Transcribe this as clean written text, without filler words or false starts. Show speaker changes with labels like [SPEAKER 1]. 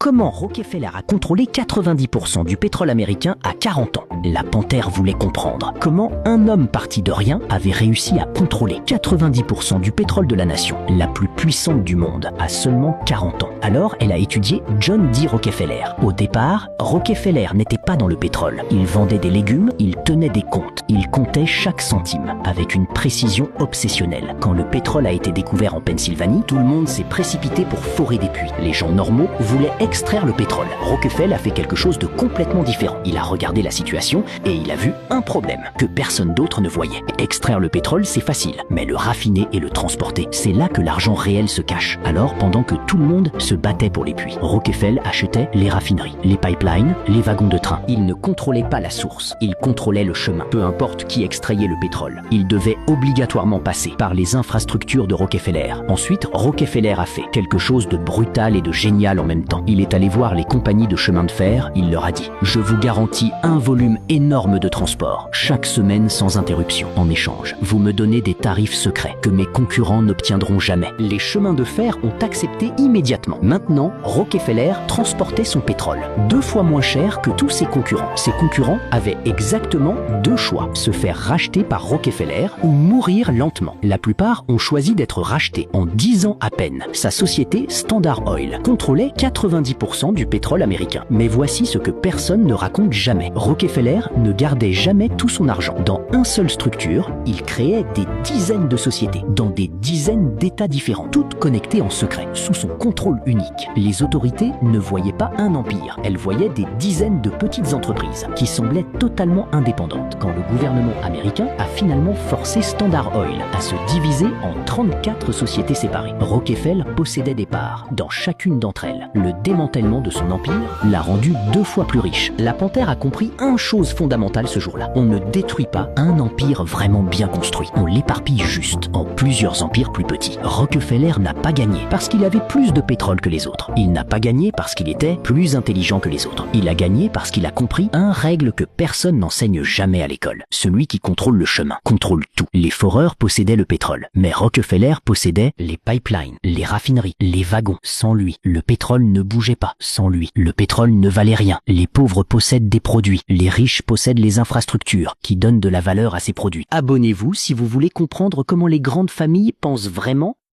[SPEAKER 1] comment Rockefeller a contrôlé 90% du pétrole américain à 40 ans. La Panthère voulait comprendre comment un homme parti de rien avait réussi à contrôler 90% du pétrole de la nation, la plus puissante du monde, à seulement 40 ans. Alors, elle a étudié John D. Rockefeller. Au départ, Rockefeller n'était pas dans le pétrole. Il vendait des légumes, il tenait des comptes. Il comptait chaque centime, avec une précision obsessionnelle. Quand le pétrole a été découvert en Pennsylvanie, tout le monde s'est précipité pour forer des puits. Les gens normaux voulaient extraire le pétrole. Rockefeller a fait quelque chose de complètement différent. Il a regardé la situation et il a vu un problème que personne d'autre ne voyait. Extraire le pétrole, c'est facile, mais le raffiner et le transporter, c'est là que l'argent réel se cache. Alors, pendant que tout le monde se battait pour les puits, Rockefeller achetait les raffineries, les pipelines, les wagons de train. Il ne contrôlait pas la source, il contrôlait le chemin. Peu importe qui extrayait le pétrole, il devait obligatoirement passer par les infrastructures de Rockefeller. Ensuite, Rockefeller a fait quelque chose de brutal et de génial en même temps. Il est allé voir les compagnies de chemin de fer, il leur a dit « Je vous garantis un volume énorme de transport, chaque semaine sans interruption. En échange, vous me donnez des tarifs secrets que mes concurrents n'obtiendront jamais. » Les chemins de fer ont accepté immédiatement. Maintenant, Rockefeller transportait son pétrole 2 fois moins cher que tous ses concurrents. Ses concurrents avaient exactement 2 choix, se faire racheter par Rockefeller ou mourir lentement. La plupart ont choisi d'être rachetés en 10 ans à peine. Sa société Standard Oil contrôlait 90% du pétrole américain. Mais voici ce que personne ne raconte jamais. Rockefeller ne gardait jamais tout son argent. Dans une seule structure, il créait des dizaines de sociétés, dans des dizaines d'États différents, toutes connectées en secret, sous son contrôle unique. Les autorités ne voyaient pas un empire, elles voyaient des dizaines de petites entreprises qui semblaient totalement indépendantes. Quand le gouvernement américain a finalement forcé Standard Oil à se diviser en 34 sociétés séparées, Rockefeller possédait des parts dans chacune d'entre elles. Le démantèlement de son empire l'a rendu 2 fois plus riche. La Panthère a compris une chose fondamentale ce jour-là. On ne détruit pas un empire vraiment bien construit. On l'éparpille juste en plusieurs empires plus petits. Rockefeller n'a pas gagné parce qu'il avait plus de pétrole que les autres. Il n'a pas gagné parce qu'il était plus intelligent que les autres. Il a gagné parce qu'il a compris une règle que personne n'enseigne jamais à l'école. Celui qui contrôle le chemin contrôle tout. Les foreurs possédaient le pétrole, mais Rockefeller possédait les pipelines, les raffineries, les wagons. Sans lui, le pétrole ne bougeait pas. Sans lui, le pétrole ne valait rien. Les pauvres possèdent des produits. Les riches possèdent les infrastructures qui donnent de la valeur à ces produits. Abonnez-vous si vous voulez comprendre comment les grandes familles pensent vraiment